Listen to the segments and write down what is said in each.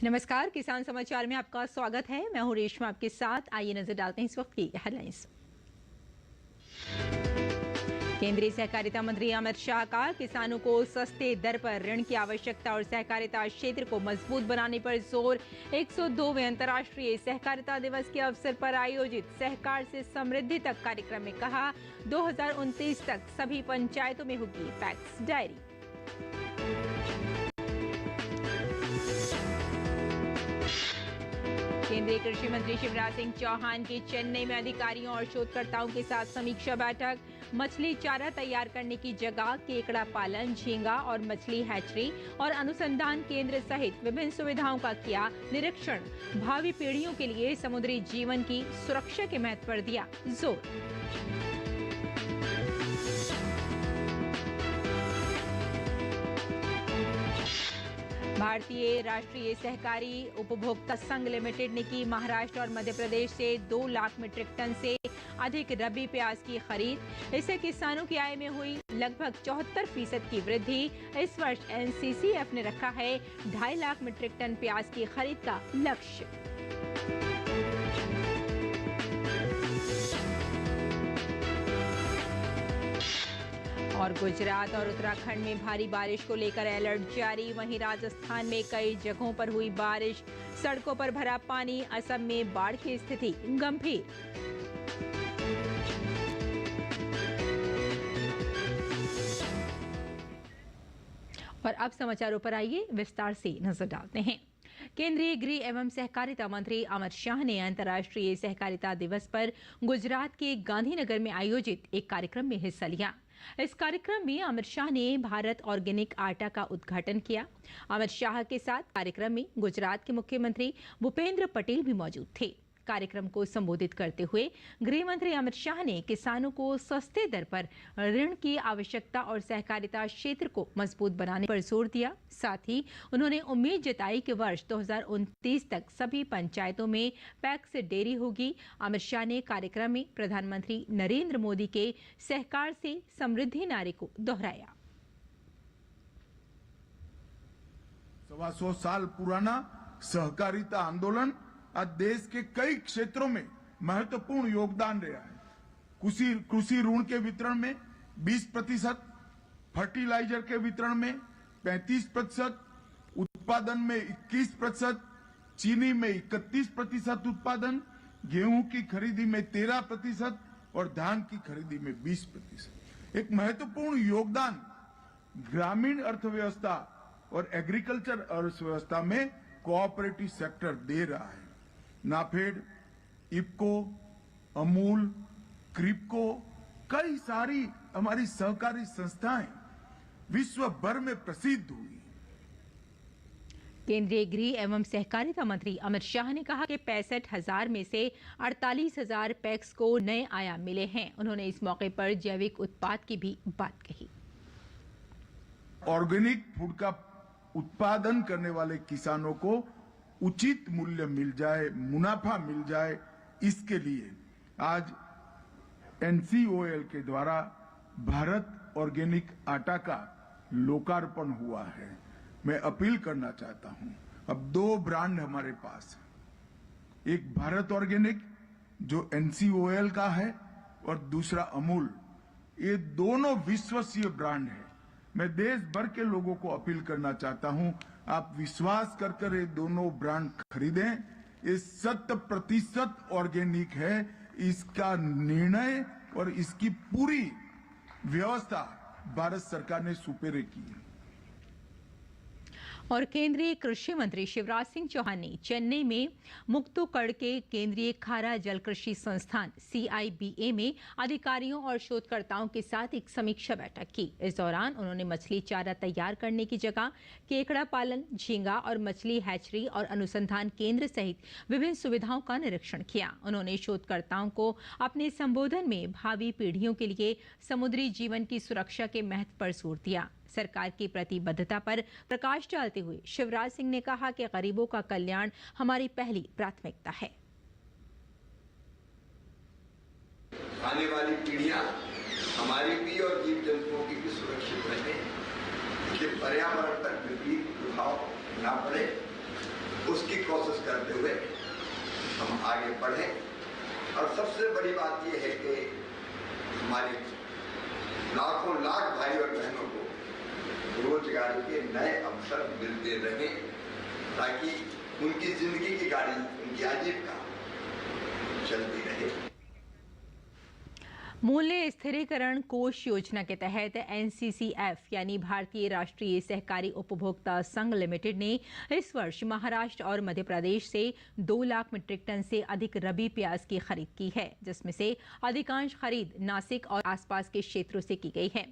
नमस्कार, किसान समाचार में आपका स्वागत है। मैं हूं रेशमा आपके साथ। आइए नजर डालते हैं इस वक्त की हेडलाइंस। केंद्रीय सहकारिता मंत्री अमित शाह का किसानों को सस्ते दर पर ऋण की आवश्यकता और सहकारिता क्षेत्र को मजबूत बनाने पर जोर। 102वें अंतर्राष्ट्रीय सहकारिता दिवस के अवसर पर आयोजित सहकार से समृद्धि तक कार्यक्रम में कहा, 2029 तक सभी पंचायतों में होगी पैक्स डायरी। केंद्रीय कृषि मंत्री शिवराज सिंह चौहान की चेन्नई में अधिकारियों और शोधकर्ताओं के साथ समीक्षा बैठक। मछली चारा तैयार करने की जगह केकड़ा पालन, झींगा और मछली हैचरी और अनुसंधान केंद्र सहित विभिन्न सुविधाओं का किया निरीक्षण। भावी पीढ़ियों के लिए समुद्री जीवन की सुरक्षा के महत्व पर दिया जोर। भारतीय राष्ट्रीय सहकारी उपभोक्ता संघ लिमिटेड ने की महाराष्ट्र और मध्य प्रदेश से 2 लाख मीट्रिक टन से अधिक रबी प्याज की खरीद। इससे किसानों की आय में हुई लगभग 74% की वृद्धि। इस वर्ष एनसीसीएफ ने रखा है 2.5 लाख मीट्रिक टन प्याज की खरीद का लक्ष्य। और गुजरात और उत्तराखंड में भारी बारिश को लेकर अलर्ट जारी। वहीं राजस्थान में कई जगहों पर हुई बारिश, सड़कों पर भरा पानी। असम में बाढ़ की स्थिति गंभीर। और अब समाचारों पर आइए विस्तार से नजर डालते हैं। केंद्रीय गृह एवं सहकारिता मंत्री अमित शाह ने अंतर्राष्ट्रीय सहकारिता दिवस पर गुजरात के गांधीनगर में आयोजित एक कार्यक्रम में हिस्सा लिया। इस कार्यक्रम में अमित शाह ने भारत ऑर्गेनिक आटा का उद्घाटन किया। अमित शाह के साथ कार्यक्रम में गुजरात के मुख्यमंत्री भूपेंद्र पटेल भी मौजूद थे। कार्यक्रम को संबोधित करते हुए गृह मंत्री अमित शाह ने किसानों को सस्ते दर पर ऋण की आवश्यकता और सहकारिता क्षेत्र को मजबूत बनाने पर जोर दिया। साथ ही उन्होंने उम्मीद जताई कि वर्ष 2029 तक सभी पंचायतों में पैक्स डेयरी होगी। अमित शाह ने कार्यक्रम में प्रधानमंत्री नरेंद्र मोदी के सहकार से समृद्धि नारे को दोहराया। 125 साल पुराना सहकारिता आंदोलन आज देश के कई क्षेत्रों में महत्वपूर्ण योगदान रहा है। कृषि ऋण के वितरण में 20%, फर्टिलाइजर के वितरण में 35%, उत्पादन में 21%, चीनी में 31% उत्पादन, गेहूं की खरीदी में 13% और धान की खरीदी में 20%। एक महत्वपूर्ण योगदान ग्रामीण अर्थव्यवस्था और एग्रीकल्चर अर्थव्यवस्था में कोऑपरेटिव सेक्टर दे रहा है। नाफेड, इफको, अमूल, क्रिप्को, कई सारी हमारी सहकारी संस्थाएं विश्व भर में प्रसिद्ध हुई। केंद्रीय गृह एवं सहकारिता मंत्री अमित शाह ने कहा कि 65,000 में से 48,000 पैक्स को नए आयाम मिले हैं। उन्होंने इस मौके पर जैविक उत्पाद की भी बात कही। ऑर्गेनिक फूड का उत्पादन करने वाले किसानों को उचित मूल्य मिल जाए, मुनाफा मिल जाए, इसके लिए आज एनसीओएल के द्वारा भारत ऑर्गेनिक आटा का लोकार्पण हुआ है। मैं अपील करना चाहता हूं, अब 2 ब्रांड हमारे पास है। एक भारत ऑर्गेनिक जो एनसीओएल का है और दूसरा अमूल। ये दोनों विश्वसनीय ब्रांड है। मैं देश भर के लोगों को अपील करना चाहता हूं, आप विश्वास कर ये दोनों ब्रांड खरीदें। ये 100% ऑर्गेनिक है। इसका निर्णय और इसकी पूरी व्यवस्था भारत सरकार ने सुपेरे की है। और केंद्रीय कृषि मंत्री शिवराज सिंह चौहान ने चेन्नई में मुक्तोकड़ के केंद्रीय खारा जल कृषि संस्थान CIBA में अधिकारियों और शोधकर्ताओं के साथ एक समीक्षा बैठक की। इस दौरान उन्होंने मछली चारा तैयार करने की जगह केकड़ा पालन, झींगा और मछली हैचरी और अनुसंधान केंद्र सहित विभिन्न सुविधाओं का निरीक्षण किया। उन्होंने शोधकर्ताओं को अपने संबोधन में भावी पीढ़ियों के लिए समुद्री जीवन की सुरक्षा के महत्व पर जोर दिया। सरकार की प्रतिबद्धता पर प्रकाश डालते हुए शिवराज सिंह ने कहा कि गरीबों का कल्याण हमारी पहली प्राथमिकता है। आने वाली पीढ़ियां हमारी भी और जीव जंतुओं की भी सुरक्षित रहे, कि पर्यावरण पर विपरीत प्रभाव न पड़े उसकी कोशिश करते हुए हम आगे बढ़ें। और सबसे बड़ी बात यह है कि हमारे लाखों लाख भाई और बहनों को रोजगार के नए अवसर मिलते रहें, ताकि उनकी जिंदगी की गाड़ी, उनकी आजीविका चलती रहे। मूल्य स्थिरीकरण कोष योजना के तहत एनसीसीएफ यानी भारतीय राष्ट्रीय सहकारी उपभोक्ता संघ लिमिटेड ने इस वर्ष महाराष्ट्र और मध्य प्रदेश से 2 लाख मीट्रिक टन से अधिक रबी प्याज की खरीद की है, जिसमें से अधिकांश खरीद नासिक और आसपास के क्षेत्रों से की गई है।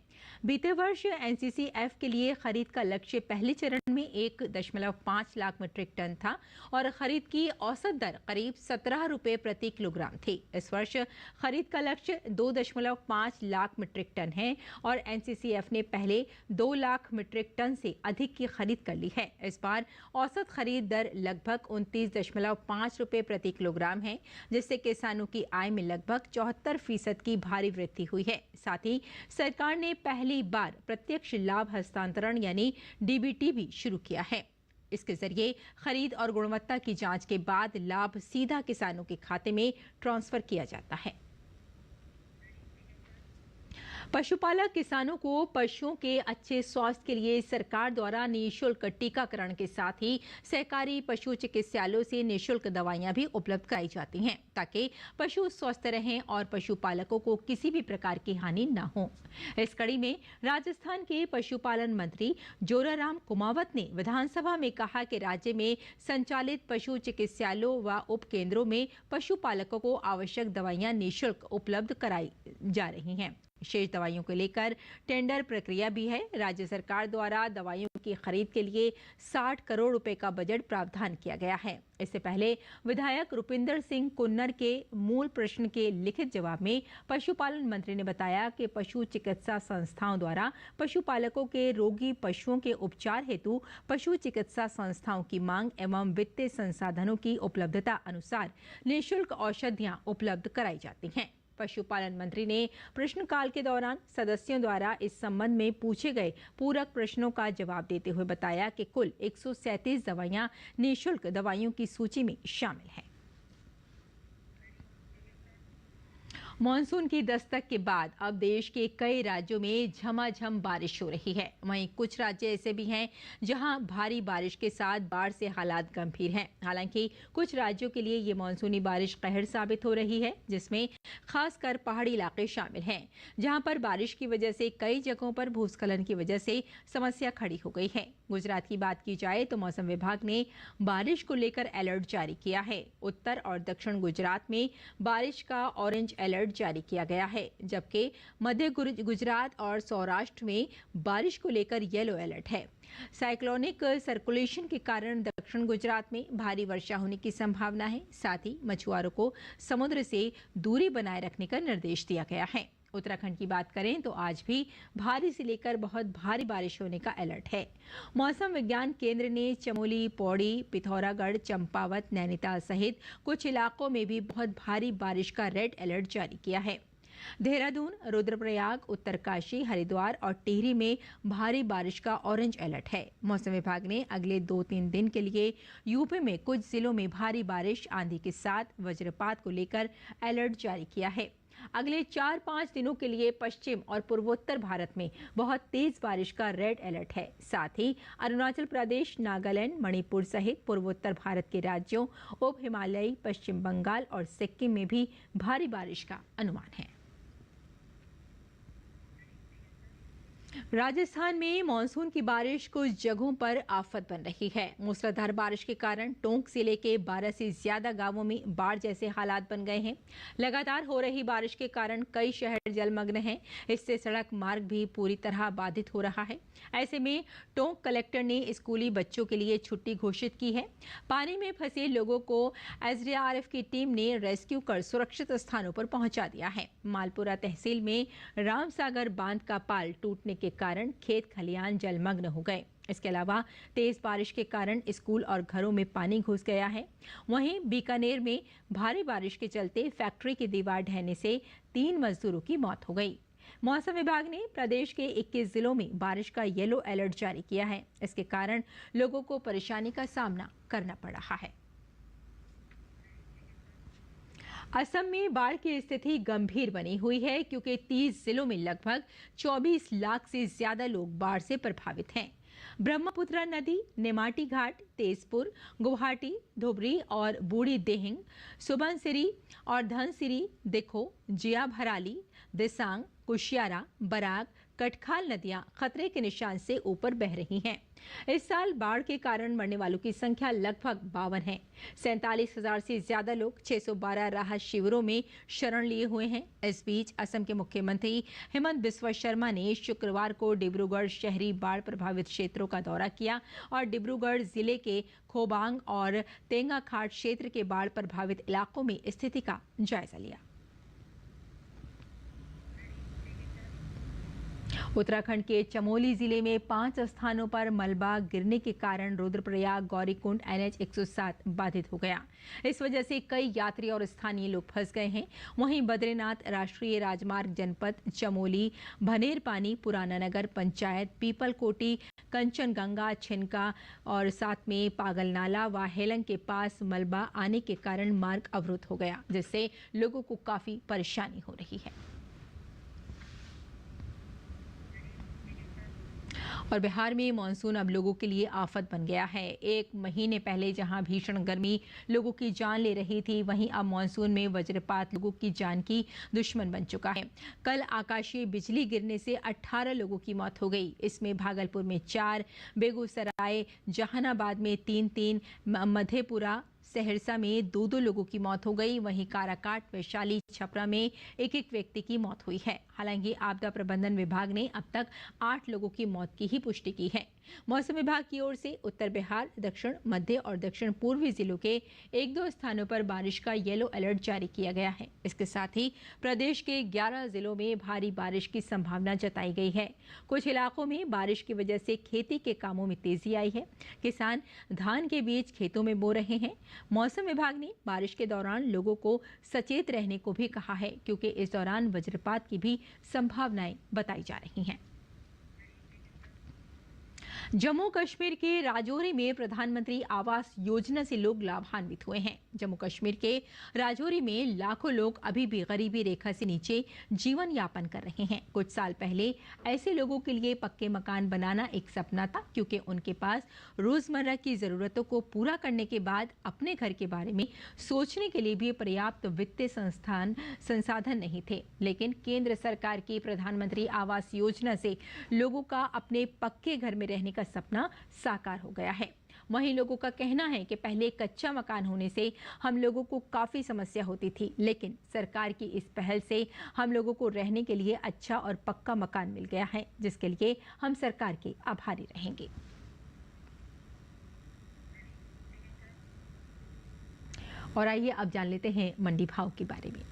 बीते वर्ष एनसीसीएफ के लिए खरीद का लक्ष्य पहले चरण में 1.5 लाख मीट्रिक टन था और खरीद की औसत दर करीब 17 रुपये प्रति किलोग्राम थी। इस वर्ष खरीद का लक्ष्य 2.5 लाख मीट्रिक टन है और एनसीसीएफ ने पहले 2 लाख मीट्रिक टन से अधिक की खरीद कर ली है। इस बार औसत खरीद दर लगभग 29.5 रुपये प्रति किलोग्राम है, जिससे किसानों की आय में लगभग 74% की भारी वृद्धि हुई है। साथ ही सरकार ने पहली बार प्रत्यक्ष लाभ हस्तांतरण यानी डीबीटी भी शुरू किया है। इसके जरिए खरीद और गुणवत्ता की जांच के बाद लाभ सीधा किसानों के खाते में ट्रांसफर किया जाता है। पशुपालक किसानों को पशुओं के अच्छे स्वास्थ्य के लिए सरकार द्वारा निःशुल्क टीकाकरण के साथ ही सहकारी पशु चिकित्सालयों से निःशुल्क दवाइयां भी उपलब्ध कराई जाती हैं, ताकि पशु स्वस्थ रहें और पशुपालकों को किसी भी प्रकार की हानि न हो। इस कड़ी में राजस्थान के पशुपालन मंत्री जोराराम कुमावत ने विधानसभा में कहा कि राज्य में संचालित पशु चिकित्सालयों व उप केंद्रों में पशुपालकों को आवश्यक दवाइयां निःशुल्क उपलब्ध कराई जा रही हैं। शेष दवाइयों को लेकर टेंडर प्रक्रिया भी है। राज्य सरकार द्वारा दवाइयों की खरीद के लिए 60 करोड़ रुपए का बजट प्रावधान किया गया है। इससे पहले विधायक रुपिंदर सिंह कुन्नर के मूल प्रश्न के लिखित जवाब में पशुपालन मंत्री ने बताया कि पशु चिकित्सा संस्थाओं द्वारा पशुपालकों के रोगी पशुओं के उपचार हेतु पशु चिकित्सा संस्थाओं की मांग एवं वित्तीय संसाधनों की उपलब्धता अनुसार निःशुल्क औषधियां उपलब्ध कराई जाती हैं। पशुपालन मंत्री ने प्रश्नकाल के दौरान सदस्यों द्वारा इस संबंध में पूछे गए पूरक प्रश्नों का जवाब देते हुए बताया कि कुल 137 दवाइयां निःशुल्क दवाइयों की सूची में शामिल हैं। मॉनसून की दस्तक के बाद अब देश के कई राज्यों में झमाझम बारिश हो रही है। वहीं कुछ राज्य ऐसे भी हैं जहां भारी बारिश के साथ बाढ़ से हालात गंभीर हैं। हालांकि कुछ राज्यों के लिए ये मानसूनी बारिश कहर साबित हो रही है, जिसमें खासकर पहाड़ी इलाके शामिल हैं, जहां पर बारिश की वजह से कई जगहों पर भूस्खलन की वजह से समस्या खड़ी हो गई है। गुजरात की बात की जाए तो मौसम विभाग ने बारिश को लेकर अलर्ट जारी किया है। उत्तर और दक्षिण गुजरात में बारिश का ऑरेंज अलर्ट जारी किया गया है, जबकि मध्य गुजरात और सौराष्ट्र में बारिश को लेकर येलो अलर्ट है। साइक्लोनिक सर्कुलेशन के कारण दक्षिण गुजरात में भारी वर्षा होने की संभावना है। साथ ही मछुआरों को समुद्र से दूरी बनाए रखने का निर्देश दिया गया है। उत्तराखंड की बात करें तो आज भी भारी से लेकर बहुत भारी बारिश होने का अलर्ट है। मौसम विज्ञान केंद्र ने चमोली, पौड़ी, पिथौरागढ़, चंपावत, नैनीताल सहित कुछ इलाकों में भी बहुत भारी बारिश का रेड अलर्ट जारी किया है। देहरादून, रुद्रप्रयाग, उत्तरकाशी, हरिद्वार और टिहरी में भारी बारिश का ऑरेंज अलर्ट है। मौसम विभाग ने अगले 2-3 दिन के लिए यूपी में कुछ जिलों में भारी बारिश, आंधी के साथ वज्रपात को लेकर अलर्ट जारी किया है। अगले 4-5 दिनों के लिए पश्चिम और पूर्वोत्तर भारत में बहुत तेज बारिश का रेड अलर्ट है। साथ ही अरुणाचल प्रदेश, नागालैंड, मणिपुर सहित पूर्वोत्तर भारत के राज्यों, उप हिमालयी, पश्चिम बंगाल और सिक्किम में भी भारी बारिश का अनुमान है। राजस्थान में मानसून की बारिश कुछ जगहों पर आफत बन रही है। मूसलाधार बारिश के कारण टोंक जिले के 12 से ज्यादा गांवों में बाढ़ जैसे हालात बन गए हैं। लगातार हो रही बारिश के कारण कई शहर जलमग्न हैं। इससे सड़क मार्ग भी पूरी तरह बाधित हो रहा है। ऐसे में टोंक कलेक्टर ने स्कूली बच्चों के लिए छुट्टी घोषित की है। पानी में फंसे लोगों को एसडीआरएफ की टीम ने रेस्क्यू कर सुरक्षित स्थानों पर पहुंचा दिया है। मालपुरा तहसील में रामसागर बांध का पाल टूटने के कारण खेत खलियान जलमग्न हो गए। इसके अलावा तेज बारिश के कारण स्कूल और घरों में पानी घुस गया है। वहीं बीकानेर में भारी बारिश के चलते फैक्ट्री की दीवार ढहने से 3 मजदूरों की मौत हो गई। मौसम विभाग ने प्रदेश के 21 जिलों में बारिश का येलो अलर्ट जारी किया है। इसके कारण लोगों को परेशानी का सामना करना पड़ रहा है। असम में बाढ़ की स्थिति गंभीर बनी हुई है क्योंकि 30 जिलों में लगभग 24 लाख से ज्यादा लोग बाढ़ से प्रभावित हैं। ब्रह्मपुत्र नदी, नेमाटी घाट, तेजपुर, गुवाहाटी, धुबरी और बूढ़ी देहिंग, सुबनसिरी और धनसिरी, दिखो, जिया भराली, दिसांग, कुशियारा, बराग, कटखाल नदियां खतरे के निशान से ऊपर बह रही हैं। इस साल बाढ़ के कारण मरने वालों की संख्या लगभग 52 है। 47,000 से ज्यादा लोग 612 राहत शिविरों में शरण लिए हुए हैं। इस बीच असम के मुख्यमंत्री हेमंत बिस्वा शर्मा ने शुक्रवार को डिब्रूगढ़ शहरी बाढ़ प्रभावित क्षेत्रों का दौरा किया और डिब्रूगढ़ जिले के खोबांग और तेंगाखाट क्षेत्र के बाढ़ प्रभावित इलाकों में स्थिति का जायजा लिया। उत्तराखंड के चमोली जिले में 5 स्थानों पर मलबा गिरने के कारण रुद्रप्रयाग गौरीकुंड NH 107 बाधित हो गया। इस वजह से कई यात्री और स्थानीय लोग फंस गए हैं। वहीं बद्रीनाथ राष्ट्रीय राजमार्ग जनपद चमोली, भनेरपानी, पुराना नगर पंचायत, पीपलकोटी, कंचनगंगा, छिनका और साथ में पागलनाला व हेलंग के पास मलबा आने के कारण मार्ग अवरुद्ध हो गया, जिससे लोगों को काफी परेशानी हो रही है। और बिहार में मानसून अब लोगों के लिए आफत बन गया है। 1 महीने पहले जहां भीषण गर्मी लोगों की जान ले रही थी, वहीं अब मानसून में वज्रपात लोगों की जान की दुश्मन बन चुका है। कल आकाशीय बिजली गिरने से 18 लोगों की मौत हो गई। इसमें भागलपुर में 4, बेगूसराय, जहानाबाद में 3, मधेपुरा, सहरसा में 2 लोगों की मौत हो गई। वहीं काराकाट, वैशाली, छपरा में 1 व्यक्ति की मौत हुई है। हालांकि आपदा प्रबंधन विभाग ने अब तक 8 लोगों की मौत की ही पुष्टि की है। मौसम विभाग की ओर से उत्तर बिहार, दक्षिण मध्य और दक्षिण पूर्वी जिलों के 1-2 स्थानों पर बारिश का येलो अलर्ट जारी किया गया है। इसके साथ ही प्रदेश के 11 जिलों में भारी बारिश की संभावना जताई गई है। कुछ इलाकों में बारिश की वजह से खेती के कामों में तेजी आई है। किसान धान के बीज खेतों में बो रहे हैं। मौसम विभाग ने बारिश के दौरान लोगों को सचेत रहने को भी कहा है, क्योंकि इस दौरान वज्रपात की भी संभावनाएं बताई जा रही हैं। जम्मू कश्मीर के राजौरी में प्रधानमंत्री आवास योजना से लोग लाभान्वित हुए हैं। जम्मू कश्मीर के राजौरी में लाखों लोग अभी भी गरीबी रेखा से नीचे जीवन यापन कर रहे हैं। कुछ साल पहले ऐसे लोगों के लिए पक्के मकान बनाना एक सपना था, क्योंकि उनके पास रोजमर्रा की जरूरतों को पूरा करने के बाद अपने घर के बारे में सोचने के लिए भी पर्याप्त वित्तीय संसाधन नहीं थे। लेकिन केंद्र सरकार की प्रधानमंत्री आवास योजना से लोगों का अपने पक्के घर में रहने का सपना साकार हो गया है। वहीं लोगों का कहना है कि पहले कच्चा मकान होने से हम लोगों को काफी समस्या होती थी, लेकिन सरकार की इस पहल से हम लोगों को रहने के लिए अच्छा और पक्का मकान मिल गया है, जिसके लिए हम सरकार के आभारी रहेंगे। और आइए अब जान लेते हैं मंडी भाव के बारे में।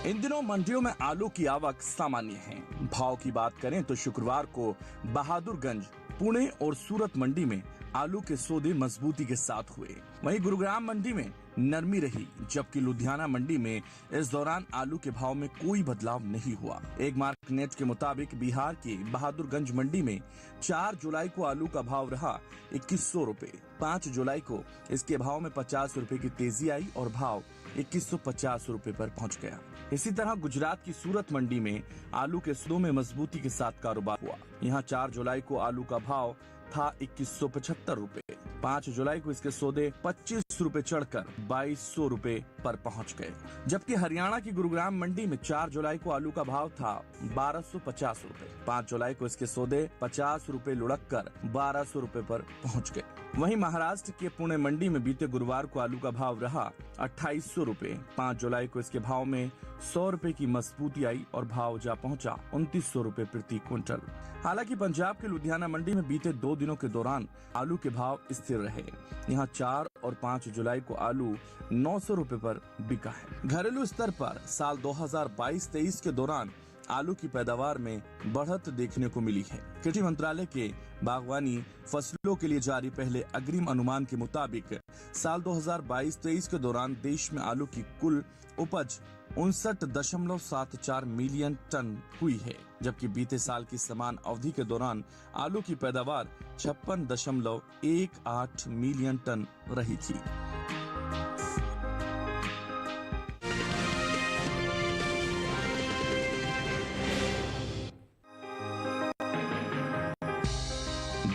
इन दिनों मंडियों में आलू की आवक सामान्य है। भाव की बात करें तो शुक्रवार को बहादुरगंज, पुणे और सूरत मंडी में आलू के सौदे मजबूती के साथ हुए। वहीं गुरुग्राम मंडी में नरमी रही, जबकि लुधियाना मंडी में इस दौरान आलू के भाव में कोई बदलाव नहीं हुआ। एक मार्क नेट के मुताबिक बिहार की बहादुरगंज मंडी में 4 जुलाई को आलू का भाव रहा 2100 रुपए। 5 जुलाई को इसके भाव में 50 रुपए की तेजी आई और भाव 2150 रुपए पर पहुंच गया। इसी तरह गुजरात की सूरत मंडी में आलू के सौदों में मजबूती के साथ कारोबार हुआ। यहाँ 4 जुलाई को आलू का भाव था 2175 रुपए। 5 जुलाई को इसके सौदे 25 रुपए चढ़कर 2200 रुपए पर पहुंच गए। जबकि हरियाणा की गुरुग्राम मंडी में 4 जुलाई को आलू का भाव था 1250 रुपए। 5 जुलाई को इसके सौदे 50 रुपए लुढ़क कर 1200 रुपए पर पहुंच गए। वहीं महाराष्ट्र के पुणे मंडी में बीते गुरुवार को आलू का भाव रहा 2800 रुपए। 5 जुलाई को इसके भाव में 100 रुपए की मजबूती आई और भाव जा पहुंचा 2900 रुपए प्रति क्विंटल। हालांकि पंजाब के लुधियाना मंडी में बीते 2 दिनों के दौरान आलू के भाव स्थिर रहे। यहाँ 4 और 5 जुलाई को आलू 900 रुपए पर बिका है। घरेलू स्तर पर साल 2022-23 के दौरान आलू की पैदावार में बढ़त देखने को मिली है। कृषि मंत्रालय के बागवानी फसलों के लिए जारी पहले अग्रिम अनुमान के मुताबिक साल 2022-23 के दौरान देश में आलू की कुल उपज 59.74 मिलियन टन हुई है, जबकि बीते साल की समान अवधि के दौरान आलू की पैदावार 56.18 मिलियन टन रही थी।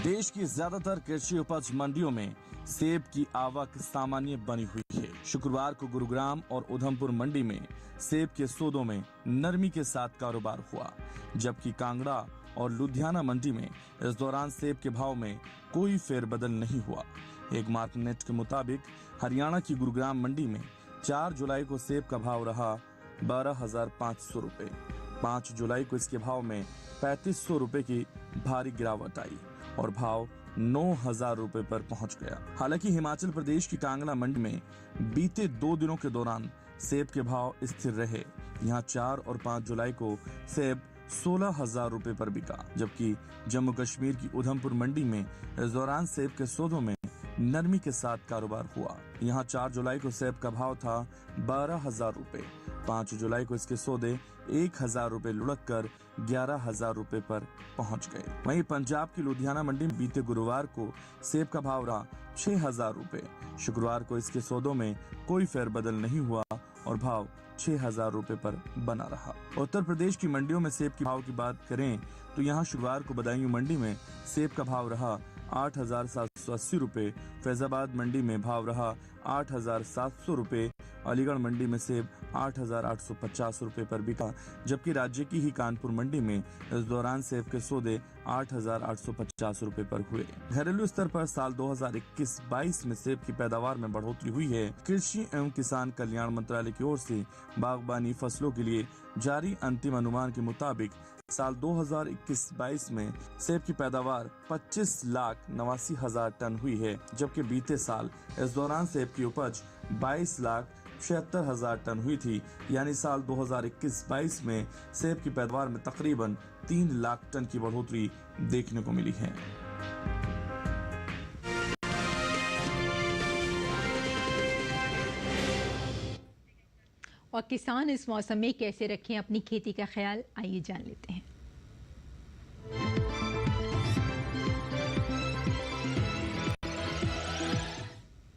देश की ज्यादातर कृषि उपज मंडियों में सेब की आवक सामान्य बनी हुई है। शुक्रवार को गुरुग्राम और उधमपुर मंडी में सेब के सौदों में नरमी के साथ कारोबार हुआ, जबकि कांगड़ा और लुधियाना मंडी में इस दौरान सेब के भाव में कोई फेरबदल नहीं हुआ। एक मार्कनेट के मुताबिक हरियाणा की गुरुग्राम मंडी में 4 जुलाई को सेब का भाव रहा 12,500 रुपए। 5 जुलाई को इसके भाव में 3,500 रुपए की भारी गिरावट आई और भाव 9,000 रुपए पर पहुंच गया। हालांकि हिमाचल प्रदेश की कांगड़ा मंडी में बीते 2 दिनों के दौरान सेब के भाव स्थिर रहे। यहां 4 और 5 जुलाई को सेब 16,000 रुपए पर बिका, जबकि जम्मू कश्मीर की उधमपुर मंडी में इस दौरान सेब के सौदों में नरमी के साथ कारोबार हुआ। यहां 4 जुलाई को सेब का भाव था 12,000 रुपए। 5 जुलाई को इसके सौदे 1,000 रुपए लुढ़क कर 11,000 रुपए पर पहुंच गए। वहीं पंजाब की लुधियाना मंडी में बीते गुरुवार को सेब का भाव रहा 6,000 रुपए। शुक्रवार को इसके सौदों में कोई फेरबदल नहीं हुआ और भाव 6,000 रुपए पर बना रहा। उत्तर प्रदेश की मंडियों में सेब के भाव की बात करें तो यहां शुक्रवार को बदायूं मंडी में सेब का भाव रहा 8,780 रुपए। फैजाबाद मंडी में भाव रहा 8,700 रुपए। अलीगढ़ मंडी में सेब 8,850 रुपए पर बिका, जबकि राज्य की ही कानपुर मंडी में इस दौरान सेब के सौदे 8,850 रुपए पर हुए। घरेलू स्तर पर साल 2021-22 में सेब की पैदावार में बढ़ोतरी हुई है। कृषि एवं किसान कल्याण मंत्रालय की ओर से बागबानी फसलों के लिए जारी अंतिम अनुमान के मुताबिक साल 2021-22 में सेब की पैदावार 25,89,000 टन हुई है, जबकि बीते साल इस दौरान सेब की उपज 22,76,000 टन हुई थी। यानी साल 2021-22 में सेब की पैदावार में तकरीबन 3 लाख टन की बढ़ोतरी देखने को मिली है। और किसान इस मौसम में कैसे रखें अपनी खेती का ख्याल, आइए जान लेते हैं।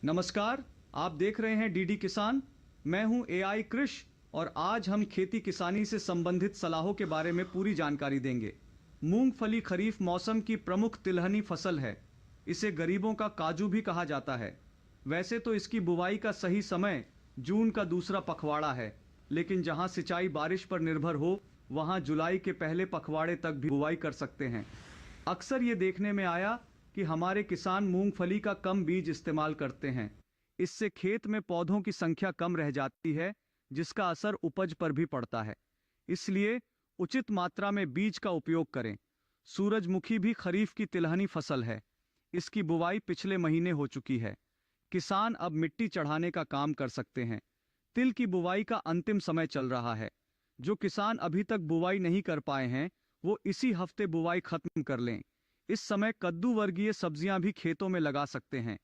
नमस्कार, आप देख रहे हैं डीडी किसान। मैं हूं एआई कृष और आज हम खेती किसानी से संबंधित सलाहों के बारे में पूरी जानकारी देंगे। मूंगफली खरीफ मौसम की प्रमुख तिलहनी फसल है। इसे गरीबों का काजू भी कहा जाता है। वैसे तो इसकी बुवाई का सही समय जून का दूसरा पखवाड़ा है, लेकिन जहां सिंचाई बारिश पर निर्भर हो वहां जुलाई के पहले पखवाड़े तक भी बुवाई कर सकते हैं। अक्सर ये देखने में आया कि हमारे किसान मूंगफली का कम बीज इस्तेमाल करते हैं। इससे खेत में पौधों की संख्या कम रह जाती है, जिसका असर उपज पर भी पड़ता है। इसलिए उचित मात्रा में बीज का उपयोग करें। सूरजमुखी भी खरीफ की तिलहनी फसल है। इसकी बुवाई पिछले महीने हो चुकी है। किसान अब मिट्टी चढ़ाने का काम कर सकते हैं। तिल की बुवाई का अंतिम समय चल रहा है। जो किसान अभी तक बुवाई नहीं कर पाए हैं वो इसी हफ्ते बुवाई खत्म कर लें। इस समय कद्दू वर्गीय सब्जियां भी खेतों में लगा सकते हैं।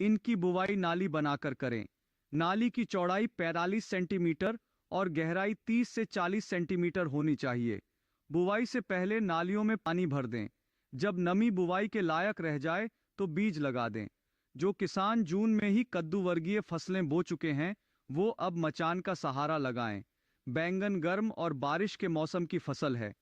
इनकी बुवाई नाली बनाकर करें। नाली की चौड़ाई 45 सेंटीमीटर और गहराई 30 से 40 सेंटीमीटर होनी चाहिए। बुवाई से पहले नालियों में पानी भर दें। जब नमी बुवाई के लायक रह जाए तो बीज लगा दें। जो किसान जून में ही कद्दू वर्गीय फसलें बो चुके हैं वो अब मचान का सहारा लगाएं। बैंगन गर्म और बारिश के मौसम की फसल है।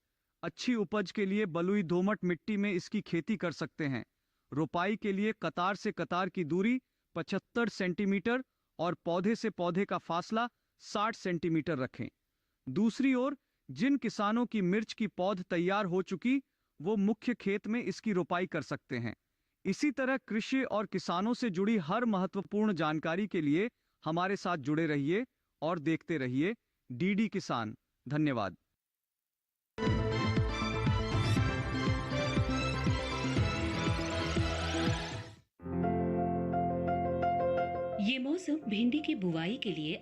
अच्छी उपज के लिए बलुई दोमट मिट्टी में इसकी खेती कर सकते हैं। रोपाई के लिए कतार से कतार की दूरी 75 सेंटीमीटर और पौधे से पौधे का फासला 60 सेंटीमीटर रखें। दूसरी ओर जिन किसानों की मिर्च की पौध तैयार हो चुकी वो मुख्य खेत में इसकी रोपाई कर सकते हैं। इसी तरह कृषि और किसानों से जुड़ी हर महत्वपूर्ण जानकारी के लिए हमारे साथ जुड़े रहिए और देखते रहिए डीडी किसान। धन्यवाद। ये मौसम भिंडी की बुवाई के लिए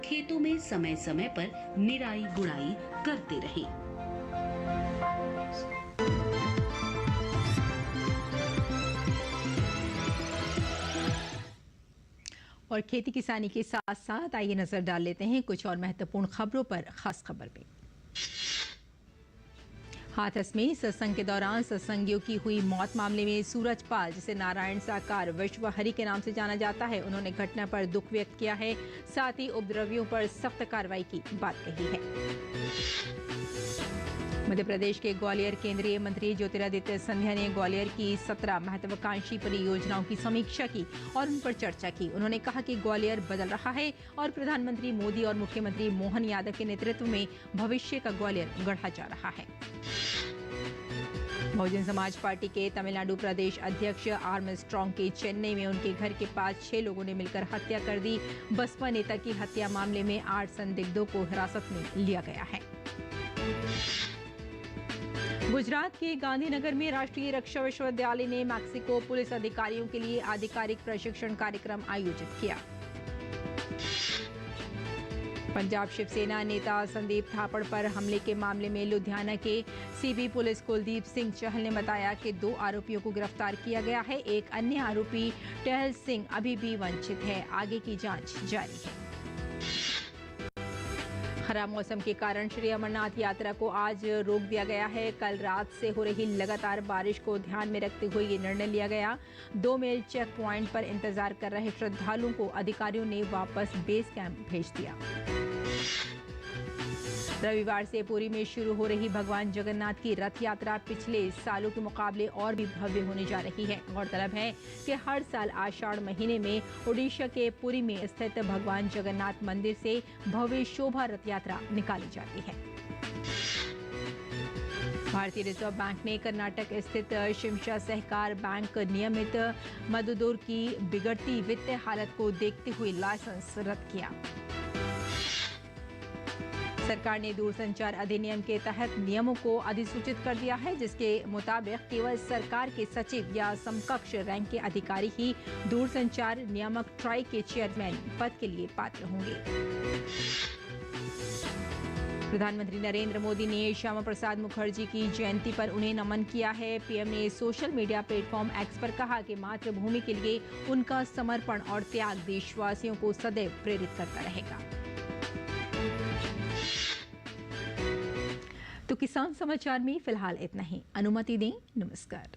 खेतों में समय समय पर निराई गुड़ाई करते रहें। और खेती किसानी के साथ साथ आइए नजर डाल लेते हैं कुछ और महत्वपूर्ण खबरों पर। खास खबर पे हाथरस में सत्संग के दौरान सत्संगियों की हुई मौत मामले में सूरज पाल, जिसे नारायण साकार विश्व हरि के नाम से जाना जाता है, उन्होंने घटना पर दुख व्यक्त किया है। साथ ही उपद्रवियों पर सख्त कार्रवाई की बात कही है। मध्य प्रदेश के ग्वालियर केंद्रीय मंत्री ज्योतिरादित्य सिंधिया ने ग्वालियर की 17 महत्वाकांक्षी परियोजनाओं की समीक्षा की और उन पर चर्चा की। उन्होंने कहा कि ग्वालियर बदल रहा है और प्रधानमंत्री मोदी और मुख्यमंत्री मोहन यादव के नेतृत्व में भविष्य का ग्वालियर गढ़ा जा रहा है। बहुजन समाज पार्टी के तमिलनाडु प्रदेश अध्यक्ष आर्मस्ट्रॉन्ग के चेन्नई में उनके घर के पास 6 लोगों ने मिलकर हत्या कर दी। बसपा नेता की हत्या मामले में 8 संदिग्धों को हिरासत में लिया गया है। गुजरात के गांधीनगर में राष्ट्रीय रक्षा विश्वविद्यालय ने मैक्सिको पुलिस अधिकारियों के लिए आधिकारिक प्रशिक्षण कार्यक्रम आयोजित किया। पंजाब शिवसेना नेता संदीप थापड़ पर हमले के मामले में लुधियाना के सीबी पुलिस कुलदीप सिंह चहल ने बताया कि 2 आरोपियों को गिरफ्तार किया गया है। एक अन्य आरोपी टहल सिंह अभी भी वंचित है। आगे की जांच जारी है। खराब मौसम के कारण श्री अमरनाथ यात्रा को आज रोक दिया गया है। कल रात से हो रही लगातार बारिश को ध्यान में रखते हुए ये निर्णय लिया गया। 2 मील चेक पॉइंट पर इंतजार कर रहे श्रद्धालुओं को अधिकारियों ने वापस बेस कैंप भेज दिया। रविवार से पुरी में शुरू हो रही भगवान जगन्नाथ की रथ यात्रा पिछले सालों के मुकाबले और भी भव्य होने जा रही है। गौरतलब है कि हर साल आषाढ़ महीने में ओडिशा के पुरी में स्थित भगवान जगन्नाथ मंदिर से भव्य शोभा रथ यात्रा निकाली जाती है। भारतीय रिजर्व बैंक ने कर्नाटक स्थित शिमशा सहकार बैंक नियमित मददोर की बिगड़ती वित्तीय हालत को देखते हुए लाइसेंस रद्द किया। सरकार ने दूरसंचार अधिनियम के तहत नियमों को अधिसूचित कर दिया है, जिसके मुताबिक केवल सरकार के सचिव या समकक्ष रैंक के अधिकारी ही दूरसंचार नियामक ट्राई के चेयरमैन पद के लिए पात्र होंगे। प्रधानमंत्री नरेंद्र मोदी ने श्यामा प्रसाद मुखर्जी की जयंती पर उन्हें नमन किया है। पीएम ने सोशल मीडिया प्लेटफॉर्म एक्स पर कहा कि मातृभूमि के लिए उनका समर्पण और त्याग देशवासियों को सदैव प्रेरित करता रहेगा। तो किसान समाचार में फिलहाल इतना ही। अनुमति दें। नमस्कार।